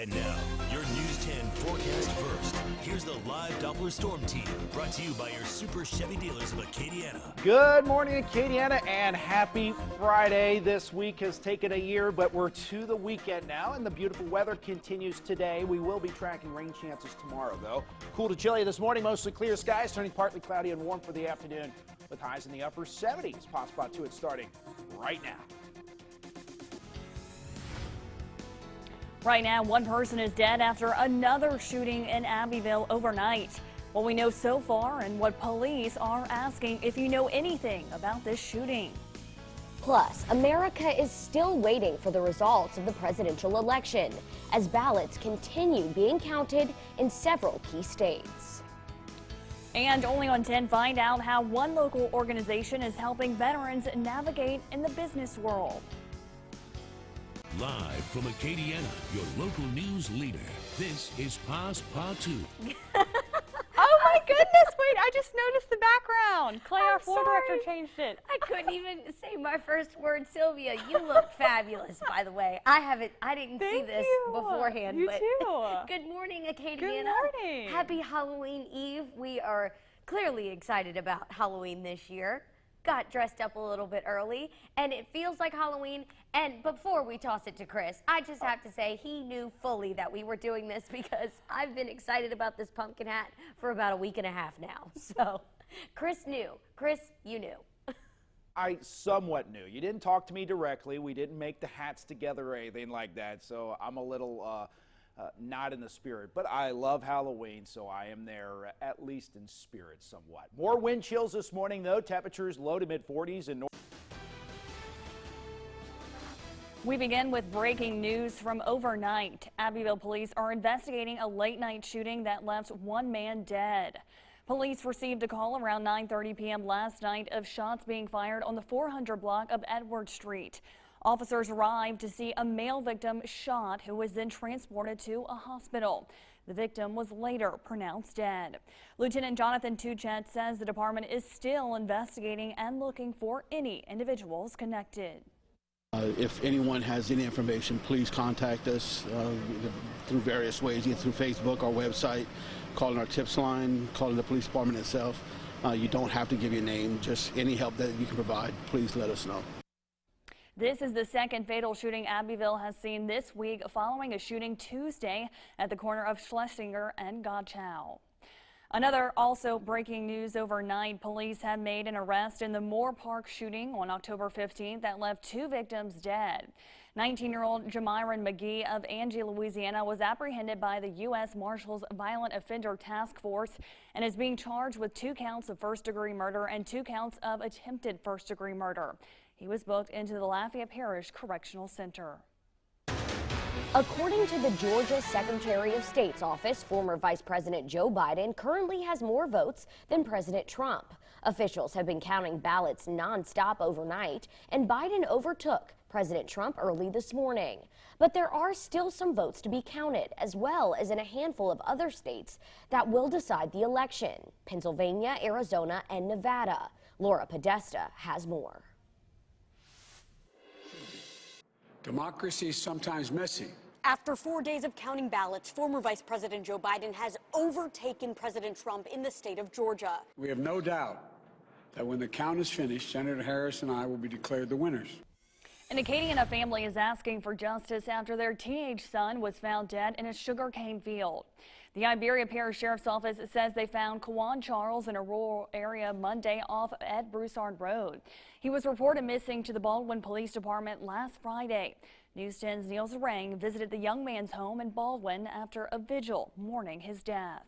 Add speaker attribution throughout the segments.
Speaker 1: And now, your News 10 forecast first. Here's the live Doppler Storm Team, brought to you by your Super Chevy dealers of Acadiana.
Speaker 2: Good morning, Acadiana, and happy Friday. This week has taken a year, but we're to the weekend now, and the beautiful weather continues today. We will be tracking rain chances tomorrow, though. Cool to chilly this morning, mostly clear skies, turning partly cloudy and warm for the afternoon, with highs in the upper 70s. Passe Partout starting right now.
Speaker 3: Right now, one person is dead after another shooting in Abbeville overnight. What we know so far and what police are asking if you know anything about this shooting.
Speaker 4: Plus, America is still waiting for the results of the presidential election as ballots continue being counted in several key states.
Speaker 3: And only on 10, find out how one local organization is helping veterans navigate in the business world.
Speaker 1: Live from Acadiana, your local news leader, this is Passe Partout.
Speaker 3: Oh my goodness, wait, I just noticed the background. Clay, our floor director, changed it.
Speaker 5: I couldn't even say my first word, Sylvia. You look fabulous, by the way. I didn't see this beforehand.
Speaker 3: You
Speaker 5: but
Speaker 3: too.
Speaker 5: Good morning, Acadiana.
Speaker 3: Good morning.
Speaker 5: Happy Halloween Eve. We are clearly excited about Halloween this year. Got dressed up a little bit early, and it feels like Halloween. And before we toss it to Chris, I just have to say he knew fully that we were doing this because I've been excited about this pumpkin hat for about a week and a half now. So Chris knew. Chris, you knew.
Speaker 2: I somewhat knew. You didn't talk to me directly. We didn't make the hats together or anything like that, so I'm a little not in the spirit. But I love Halloween, so I am there at least in spirit somewhat. More wind chills this morning, though. Temperatures low to mid-40s in north.
Speaker 3: We begin with breaking news from overnight. Abbeville police are investigating a late-night shooting that left one man dead. Police received a call around 9:30 p.m. last night of shots being fired on the 400 block of Edward Street. Officers arrived to see a male victim shot who was then transported to a hospital. The victim was later pronounced dead. Lieutenant Jonathan Tuchet says the department is still investigating and looking for any individuals connected.
Speaker 6: If anyone has any information, please contact us through various ways, either through Facebook, our website, calling our tips line, calling the police department itself. You don't have to give your name, just any help that you can provide, please let us know.
Speaker 3: This is the second fatal shooting Abbeville has seen this week following a shooting Tuesday at the corner of Schlesinger and Godchow. Another also breaking news overnight, police have made an arrest in the Moore Park shooting on October 15th that left two victims dead. 19-year-old Jamiron McGee of Angie, Louisiana was apprehended by the U.S. Marshals Violent Offender Task Force and is being charged with 2 counts of first-degree murder and 2 counts of attempted first-degree murder. He was booked into the Lafayette Parish Correctional Center.
Speaker 4: According to the Georgia Secretary of State's office, former Vice President Joe Biden currently has more votes than President Trump. Officials have been counting ballots nonstop overnight, and Biden overtook President Trump early this morning. But there are still some votes to be counted, as well as in a handful of other states that will decide the election: Pennsylvania, Arizona, and Nevada. Laura Podesta has more.
Speaker 7: Democracy is sometimes messy.
Speaker 8: After 4 days of counting ballots, former Vice President Joe Biden has overtaken President Trump in the state of Georgia.
Speaker 7: We have no doubt that when the count is finished, Senator Harris and I will be declared the winners.
Speaker 3: An Acadiana family is asking for justice after their teenage son was found dead in a sugarcane field. The Iberia Parish Sheriff's Office says they found Kawan Charles in a rural area Monday off Ed Broussard Road. He was reported missing to the Baldwin Police Department last Friday. News 10's Neil Zarang visited the young man's home in Baldwin after a vigil mourning his death.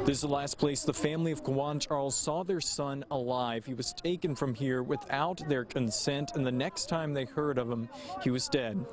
Speaker 9: This is the last place the family of Kawan Charles saw their son alive. He was taken from here without their consent, and the next time they heard of him, he was dead.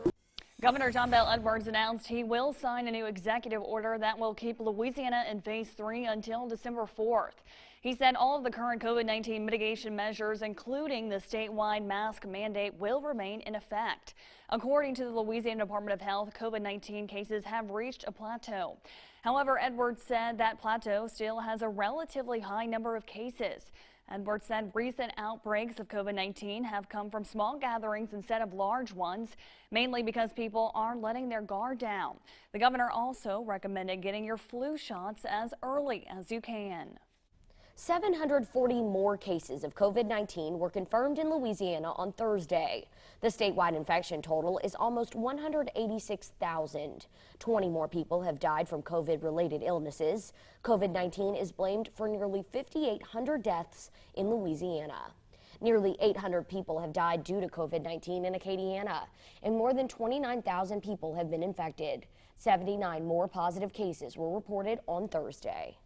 Speaker 3: Governor John Bel Edwards announced he will sign a new executive order that will keep Louisiana in phase 3 until December 4th. He said all of the current COVID-19 mitigation measures, including the statewide mask mandate, will remain in effect. According to the Louisiana Department of Health, COVID-19 cases have reached a plateau. However, Edwards said that plateau still has a relatively high number of cases. Edwards said recent outbreaks of COVID-19 have come from small gatherings instead of large ones, mainly because people are letting their guard down. The governor also recommended getting your flu shots as early as you can.
Speaker 4: 740 more cases of COVID-19 were confirmed in Louisiana on Thursday. The statewide infection total is almost 186,000. 20 more people have died from COVID-related illnesses. COVID-19 is blamed for nearly 5,800 deaths in Louisiana. Nearly 800 people have died due to COVID-19 in Acadiana, and more than 29,000 people have been infected. 79 more positive cases were reported on Thursday.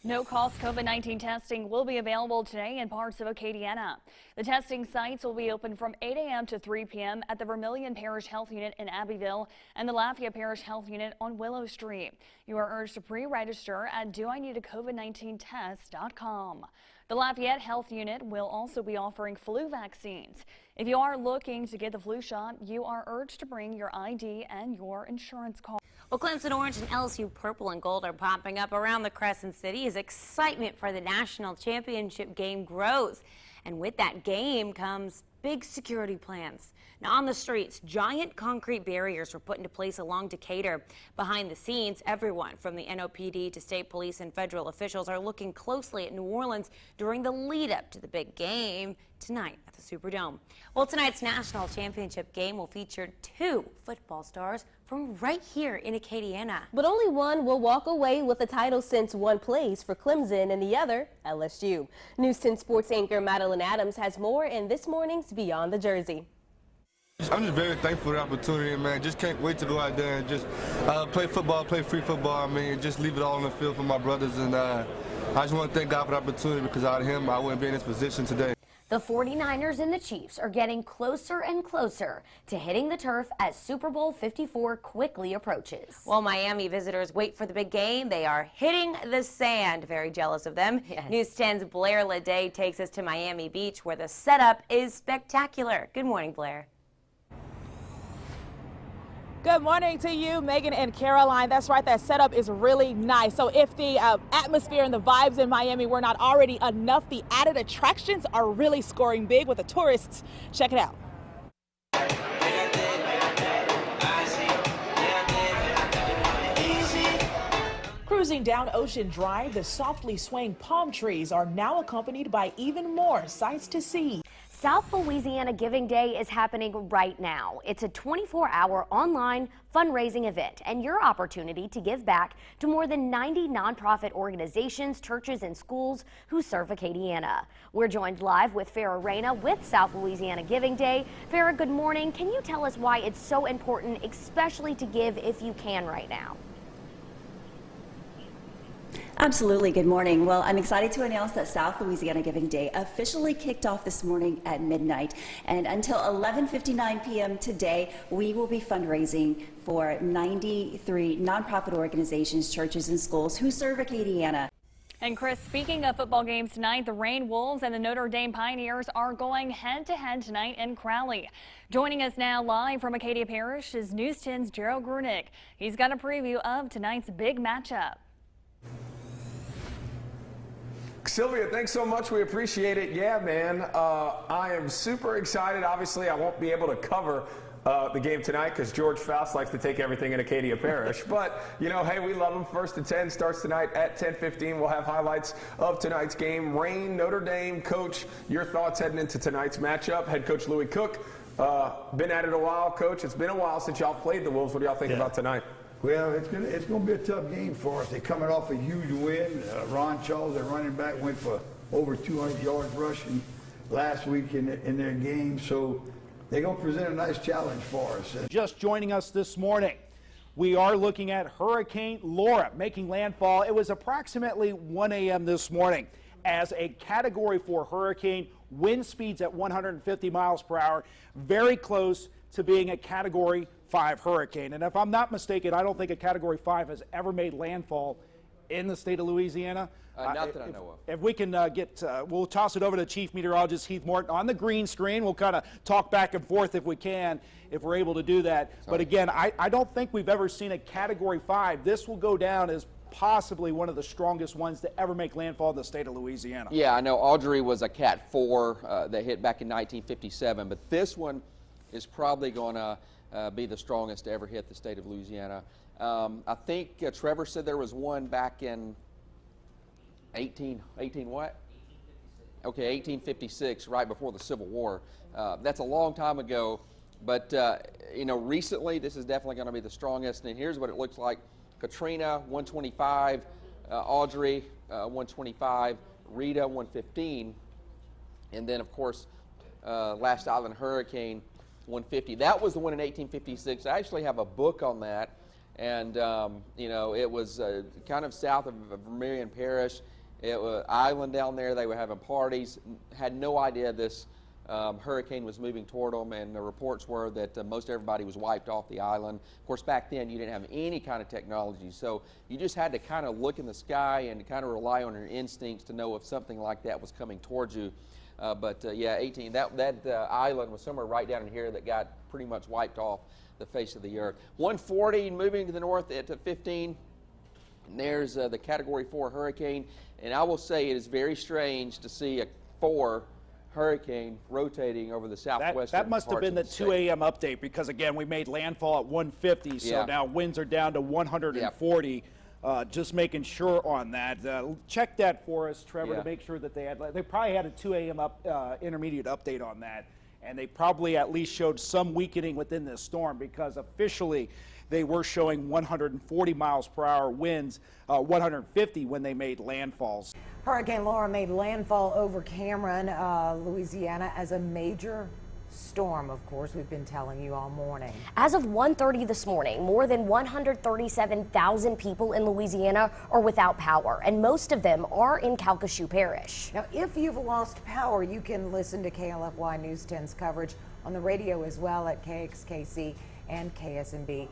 Speaker 3: No-cost COVID-19 testing will be available today in parts of Acadiana. The testing sites will be open from 8 a.m. to 3 p.m. at the Vermilion Parish Health Unit in Abbeville and the Lafayette Parish Health Unit on Willow Street. You are urged to pre-register at doineedacovid19test.com. The Lafayette Health Unit will also be offering flu vaccines. If you are looking to get the flu shot, you are urged to bring your ID and your insurance card.
Speaker 10: Well, Clemson Orange and LSU Purple and Gold are popping up around the Crescent City as excitement for the national championship game grows. And with that game comes big security plans. Now on the streets, giant concrete barriers were put into place along Decatur. Behind the scenes, everyone from the NOPD to state police and federal officials are looking closely at New Orleans during the lead up to the big game tonight at the Superdome. Well, tonight's national championship game will feature 2 football stars from right here in Acadiana.
Speaker 11: But only one will walk away with the title since one plays for Clemson and the other LSU. News 10 sports anchor Madeline Adams has more in this morning's Beyond the Jersey.
Speaker 12: I'm just very thankful for the opportunity, man. Just can't wait to go out there and just play football, play free football. I mean, just leave it all on the field for my brothers. And I just want to thank God for the opportunity, because without him, I wouldn't be in this position today.
Speaker 4: The 49ers and the Chiefs are getting closer and closer to hitting the turf as Super Bowl 54 quickly approaches.
Speaker 10: While Miami visitors wait for the big game, they are hitting the sand. Very jealous of them.
Speaker 4: Yes.
Speaker 10: News 10's Blair Leday takes us to Miami Beach, where the setup is spectacular. Good morning, Blair.
Speaker 13: Good morning to you, Megan and Caroline. That's right, that setup is really nice. So if the atmosphere and the vibes in Miami were not already enough, the added attractions are really scoring big with the tourists. Check it out. Cruising down Ocean Drive, the softly swaying palm trees are now accompanied by even more sights to see.
Speaker 4: South Louisiana Giving Day is happening right now. It's a 24-hour online fundraising event and your opportunity to give back to more than 90 nonprofit organizations, churches, and schools who serve Acadiana. We're joined live with Farrah Reyna with South Louisiana Giving Day. Farrah, good morning. Can you tell us why it's so important, especially to give if you can right now?
Speaker 14: Absolutely. Good morning. Well, I'm excited to announce that South Louisiana Giving Day officially kicked off this morning at midnight. And until 11:59 p.m. today, we will be fundraising for 93 nonprofit organizations, churches, and schools who serve Acadiana.
Speaker 3: And Chris, speaking of football games tonight, the Rain Wolves and the Notre Dame Pioneers are going head-to-head tonight in Crowley. Joining us now live from Acadia Parish is News 10's Gerald Grunick. He's got a preview of tonight's big matchup.
Speaker 15: Sylvia, thanks so much. We appreciate it. Yeah, man, I am super excited. Obviously, I won't be able to cover the game tonight because George Faust likes to take everything in Acadia Parish. But, you know, hey, we love them. 1st to 10 starts tonight at 10:15. We'll have highlights of tonight's game. Rain, Notre Dame. Coach, your thoughts heading into tonight's matchup. Head coach Louis Cook, been at it a while. Coach, it's been a while since y'all played the Wolves. What do y'all think about tonight?
Speaker 16: Well, it's gonna be a tough game for us. They're coming off a huge win. Ron Charles, their running back, went for over 200 yards rushing last week in their game. So they're going to present a nice challenge for us.
Speaker 2: Just joining us this morning, we are looking at Hurricane Laura making landfall. It was approximately 1 a.m. this morning as a Category 4 hurricane, wind speeds at 150 miles per hour, very close to being a Category 5 hurricane. And if I'm not mistaken, I don't think a Category 5 has ever made landfall in the state of Louisiana.
Speaker 17: Not that I know of.
Speaker 2: If we can we'll toss it over to Chief Meteorologist Heath Morton on the green screen. We'll kind of talk back and forth if we can, if we're able to do that. Sorry. But again, I don't think we've ever seen a Category 5. This will go down as possibly one of the strongest ones to ever make landfall in the state of Louisiana.
Speaker 17: Yeah, I know Audrey was a Cat 4 that hit back in 1957, but this one is probably going to be the strongest to ever hit the state of Louisiana. I think Trevor said there was one back in 18 what? Okay, 1856, right before the Civil War. That's a long time ago, but you know, recently this is definitely going to be the strongest. And here's what it looks like: Katrina 125, Audrey 125, Rita 115, and then of course last island hurricane 150. That was the one in 1856. I actually have a book on that, and you know, it was kind of south of Vermilion Parish. It was island down there. They were having parties. Had no idea this hurricane was moving toward them, and the reports were that most everybody was wiped off the island. Of course, back then you didn't have any kind of technology, so you just had to kind of look in the sky and kind of rely on your instincts to know if something like that was coming towards you. Yeah, 18. That island was somewhere right down in here that got pretty much wiped off the face of the earth. 140 moving to the north at 15. And there's the Category 4 hurricane. And I will say it is very strange to see a 4 hurricane rotating over the southwestern
Speaker 2: That must have been the 2 a.m. update, because again, we made landfall at 150, so now winds are down to 140. Just making sure on that. Check that for us, Trevor, to make sure that they probably had a 2 a.m. intermediate update on that, and they probably at least showed some weakening within this storm, because officially they were showing 140 miles per hour winds, 150 when they made landfalls.
Speaker 18: Hurricane Laura made landfall over Cameron, Louisiana, as a major storm. Of course, we've been telling you all morning.
Speaker 4: As of 1:30 this morning, more than 137,000 people in Louisiana are without power, and most of them are in Calcasieu Parish.
Speaker 18: Now, if you've lost power, you can listen to KLFY News 10's coverage on the radio as well at KXKC and KSNB.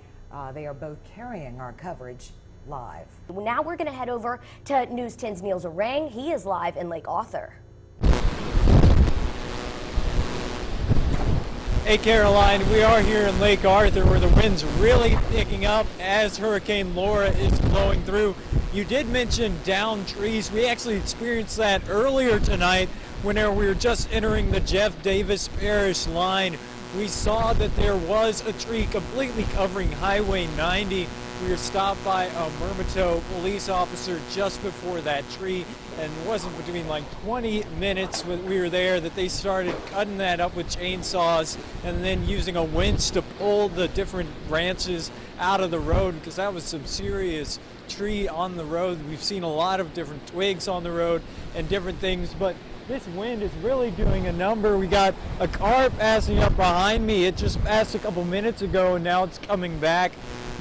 Speaker 18: They are both carrying our coverage live.
Speaker 4: Now we're going to head over to News 10's Neil Zarang. He is live in Lake Arthur.
Speaker 9: Hey Caroline, we are here in Lake Arthur where the wind's really picking up as Hurricane Laura is blowing through. You did mention downed trees. We actually experienced that earlier tonight when we were just entering the Jeff Davis Parish line. We saw that there was a tree completely covering Highway 90. We were stopped by a Mermato police officer just before that tree, and it wasn't between like 20 minutes when we were there that they started cutting that up with chainsaws and then using a winch to pull the different branches out of the road, because that was some serious tree on the road. We've seen a lot of different twigs on the road and different things, but this wind is really doing a number. We got a car passing up behind me. It just passed a couple minutes ago, and now it's coming back.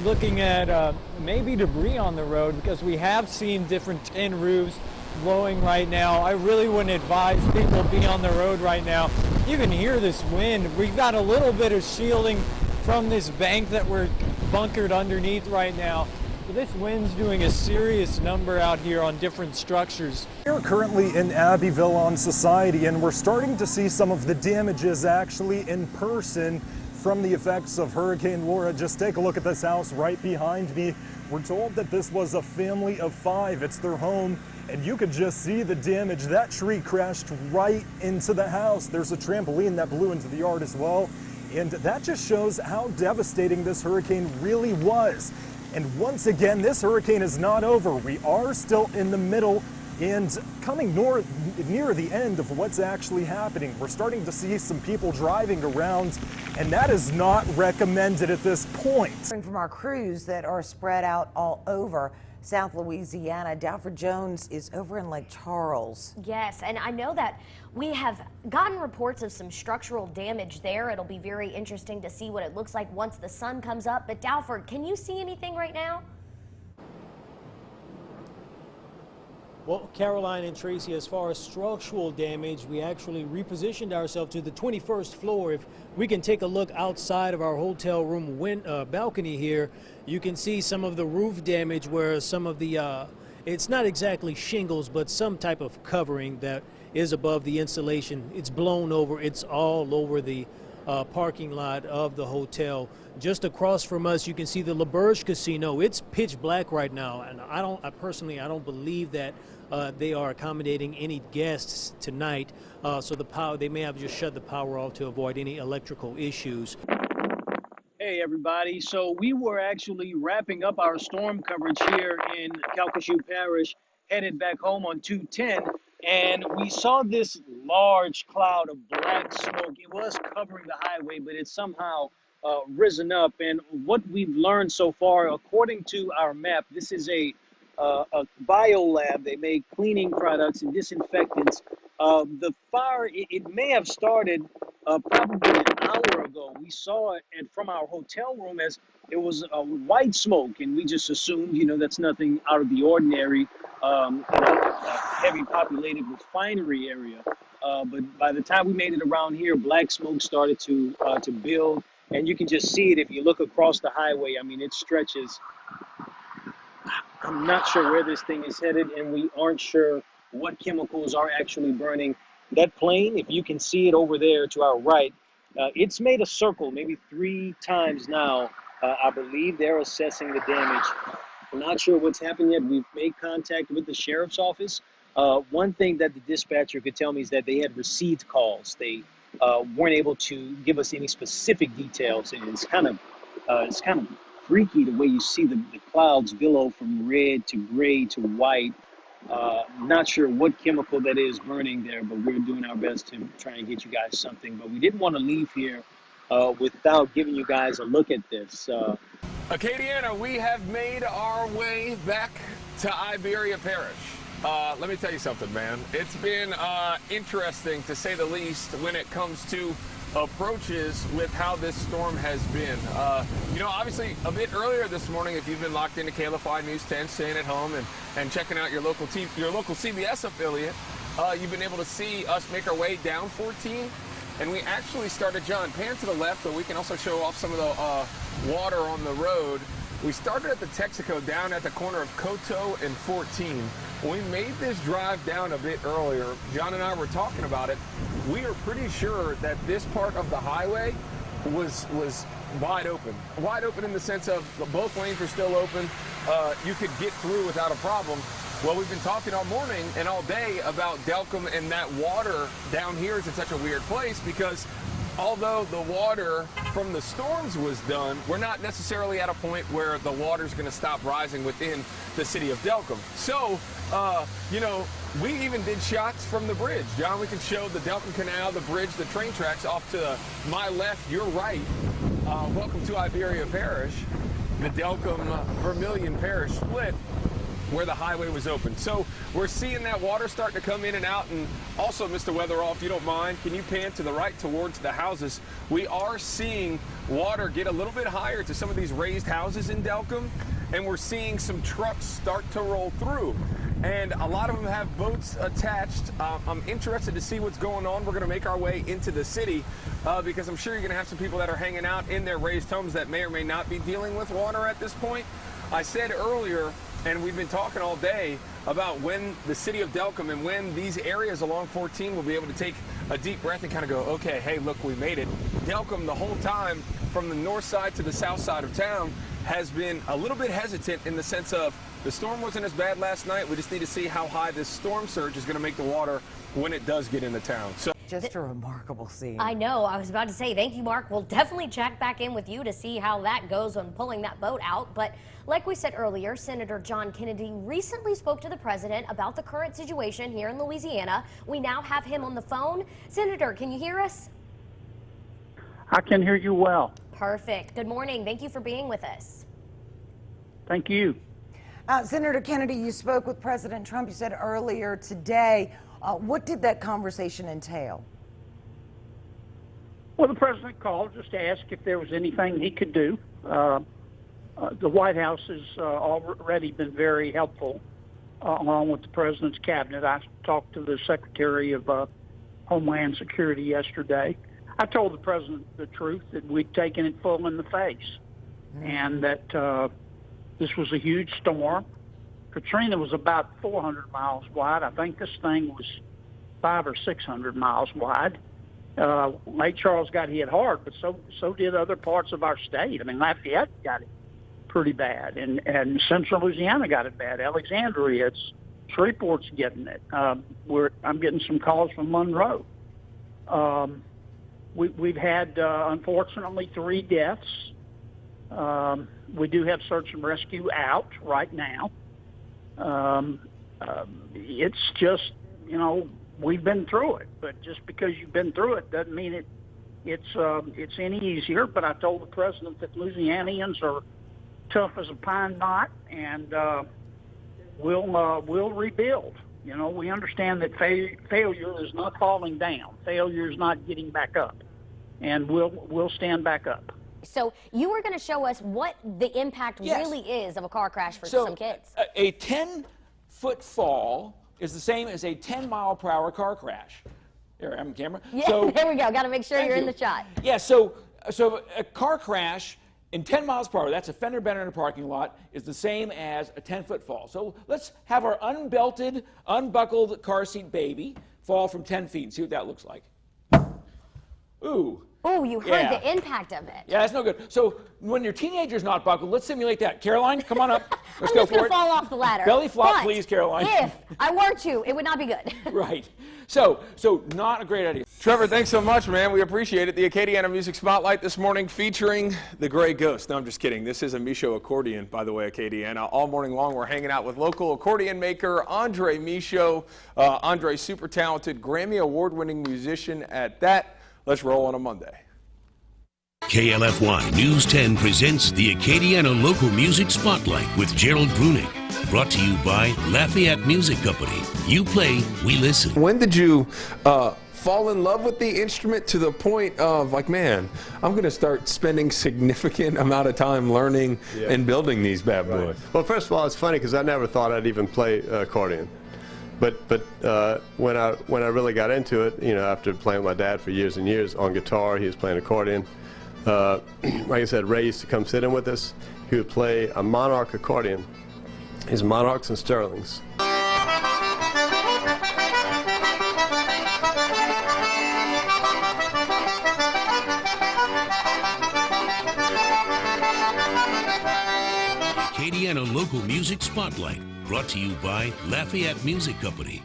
Speaker 9: Looking at maybe debris on the road, because we have seen different tin roofs blowing right now. I really wouldn't advise people be on the road right now. You can hear this wind. We've got a little bit of shielding from this bank that we're bunkered underneath right now. This wind's doing a serious number out here on different structures.
Speaker 19: We're currently in Abbeville on Society, and we're starting to see some of the damages actually in person from the effects of Hurricane Laura. Just take a look at this house right behind me. We're told that this was a family of 5. It's their home, and you could just see the damage. That tree crashed right into the house. There's a trampoline that blew into the yard as well, and that just shows how devastating this hurricane really was. And once again, this hurricane is not over. We are still in the middle and coming near the end of what's actually happening. We're starting to see some people driving around, and that is not recommended at this point.
Speaker 18: From our crews that are spread out all over South Louisiana, Dalford Jones is over in Lake Charles.
Speaker 4: Yes, and I know that we have gotten reports of some structural damage there. It'll be very interesting to see what it looks like once the sun comes up. But Dalford, can you see anything right now?
Speaker 20: Well, Caroline and Tracy, as far as structural damage, we actually repositioned ourselves to the 21st floor. If we can take a look outside of our hotel room balcony here, you can see some of the roof damage where some of the, it's not exactly shingles, but some type of covering that is above the insulation. It's blown over. It's all over the parking lot of the hotel. Just across from us, you can see the LaBerge Casino. It's pitch black right now, and I personally don't believe that they are accommodating any guests tonight. So they may have just shut the power off to avoid any electrical issues. Hey everybody, so we were actually wrapping up our storm coverage here in Calcasieu Parish, headed back home on 210, and we saw this large cloud of black smoke. It was covering the highway, but it's somehow risen up, and what we've learned so far, according to our map, this is a bio lab. They make cleaning products and disinfectants. The fire, it may have started probably an hour ago. We saw it from our hotel room as it was a white smoke, and we just assumed, that's nothing out of the ordinary in a heavy populated refinery area. But by the time we made it around here, black smoke started to build, and you can just see it if you look across the highway. I mean, it stretches. I'm not sure where this thing is headed, and we aren't sure what chemicals are actually burning. That plane, if you can see it over there to our right, it's made a circle maybe 3 times now. I believe they're assessing the damage. I'm not sure what's happened yet. We've made contact with the sheriff's office. One thing that the dispatcher could tell me is that they had received calls. They weren't able to give us any specific details, and it's kind of freaky the way you see the clouds billow from red to gray to white. Not sure what chemical that is burning there, but we're doing our best to try and get you guys something. But we didn't want to leave here without giving you guys a look at this.
Speaker 15: Acadiana, we have made our way back to Iberia Parish. Let me tell you something, man. It's been interesting, to say the least, when it comes to approaches with how this storm has been. Obviously a bit earlier this morning, if you've been locked into KLFY News 10, staying at home and checking out your local CBS affiliate, you've been able to see us make our way down 14. And we actually started, John, pan to the left, but we can also show off some of the water on the road. We started at the Texaco down at the corner of Coteau and 14. When we made this drive down a bit earlier, John and I were talking about it. We are pretty sure that this part of the highway was wide open. Wide open in the sense of both lanes were still open. You could get through without a problem. Well, we've been talking all morning and all day about Delcom, and that water down here is in such a weird place because although the water from the storms was done, we're not necessarily at a point where the water's going to stop rising within the city of Delcom. So, we even did shots from the bridge. John, we can show the Delcom Canal, the bridge, the train tracks off to my left, your right. Welcome to Iberia Parish, the Delcom Vermilion Parish split, where the highway was open. So we're seeing that water starting to come in and out. And also, Mr. Weatherall, if you don't mind, can you pan to the right towards the houses? We are seeing water get a little bit higher to some of these raised houses in Delcom, and we're seeing some trucks start to roll through. And a lot of them have boats attached. I'm interested to see what's going on. We're going to make our way into the city because I'm sure you're going to have some people that are hanging out in their raised homes that may or may not be dealing with water at this point. I said earlier, and we've been talking all day about when the city of Delcom and when these areas along 14 will be able to take a deep breath and kind of go, okay, hey, look, we made it. Delcom the whole time from the north side to the south side of town has been a little bit hesitant in the sense of the storm wasn't as bad last night. We just need to see how high this storm surge is going to make the water when it does get into town. So
Speaker 18: just a remarkable scene.
Speaker 4: I know. I was about to say, thank you, Mark. We'll definitely check back in with you to see how that goes on pulling that boat out. But like we said earlier, Senator John Kennedy recently spoke to the president about the current situation here in Louisiana. We now have him on the phone. Senator, can you hear us?
Speaker 21: I can hear you well.
Speaker 4: Perfect. Good morning. Thank you for being with us.
Speaker 21: Thank you.
Speaker 18: Senator Kennedy, you spoke with President Trump, you said earlier today. What did that conversation entail?
Speaker 21: Well, the president called just to ask if there was anything he could do. The White House has already been very helpful, along with the president's cabinet. I talked to the Secretary of Homeland Security yesterday. I told the president the truth, that we'd taken it full in the face, and that this was a huge storm. Katrina was about 400 miles wide. I think this thing was 500 or 600 miles wide. Lake Charles got hit hard, but so did other parts of our state. I mean, Lafayette got it pretty bad, and Central Louisiana got it bad. Alexandria, Shreveport's getting it. I'm getting some calls from Monroe. We've had, unfortunately, 3 deaths. We do have search and rescue out right now. It's just, we've been through it. But just because you've been through it doesn't mean it's any easier. But I told the president that Louisianians are tough as a pine knot, and we'll rebuild. We understand that failure is not falling down. Failure is not getting back up, and we'll stand back up.
Speaker 4: So you were going to show us what the impact really is of a car crash for some kids.
Speaker 1: A 10-foot fall is the same as a 10-mile-per-hour car crash. There, I'm on camera.
Speaker 4: Yeah,
Speaker 1: so,
Speaker 4: there we go. Got to make sure you're in the shot.
Speaker 1: Yeah, so a car crash in 10 miles per hour, that's a fender bender in a parking lot, is the same as a 10-foot fall. So let's have our unbelted, unbuckled car seat baby fall from 10 feet and see what that looks like. Ooh.
Speaker 4: Oh, you heard the impact of it.
Speaker 1: Yeah, that's no good. So when your teenager's not buckled, let's simulate that. Caroline, come on up. Let's go for it.
Speaker 4: I'm just going to fall off the ladder.
Speaker 1: Belly flop,
Speaker 4: but
Speaker 1: please, Caroline.
Speaker 4: If I were to, it would not be good.
Speaker 1: Right. So not a great idea.
Speaker 15: Trevor, thanks so much, man. We appreciate it. The Acadiana Music Spotlight this morning featuring the Gray Ghost. No, I'm just kidding. This is a Michaud accordion, by the way, Acadiana. All morning long, we're hanging out with local accordion maker Andre Michaud. Andre, super talented, Grammy award-winning musician at that. Let's roll on a Monday.
Speaker 22: KLFY News 10 presents the Acadiana Local Music Spotlight with Gerald Brunick. Brought to you by Lafayette Music Company. You play, we listen.
Speaker 15: When did you fall in love with the instrument to the point of, like, man, I'm going to start spending significant amount of time learning and building these bad boys?
Speaker 23: Well, first of all, it's funny because I never thought I'd even play accordion. But when I really got into it, after playing with my dad for years and years on guitar, he was playing accordion. Like I said, Ray used to come sit in with us. He would play a Monarch accordion. His Monarchs and Sterlings.
Speaker 22: Acadiana Local Music Spotlight. Brought to you by Lafayette Music Company.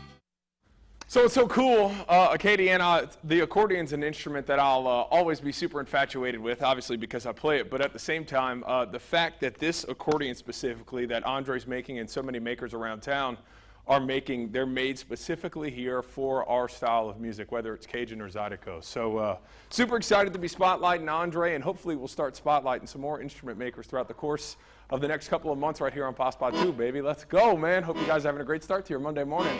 Speaker 15: So it's so cool, Acadiana. The accordion's an instrument that I'll always be super infatuated with, obviously because I play it, but at the same time, the fact that this accordion specifically that Andre's making and so many makers around town are making, they're made specifically here for our style of music, whether it's Cajun or Zydeco. So super excited to be spotlighting Andre, and hopefully we'll start spotlighting some more instrument makers throughout the course of the next couple of months right here on Passe Partout, baby. Let's go, man. Hope you guys are having a great start to your Monday morning.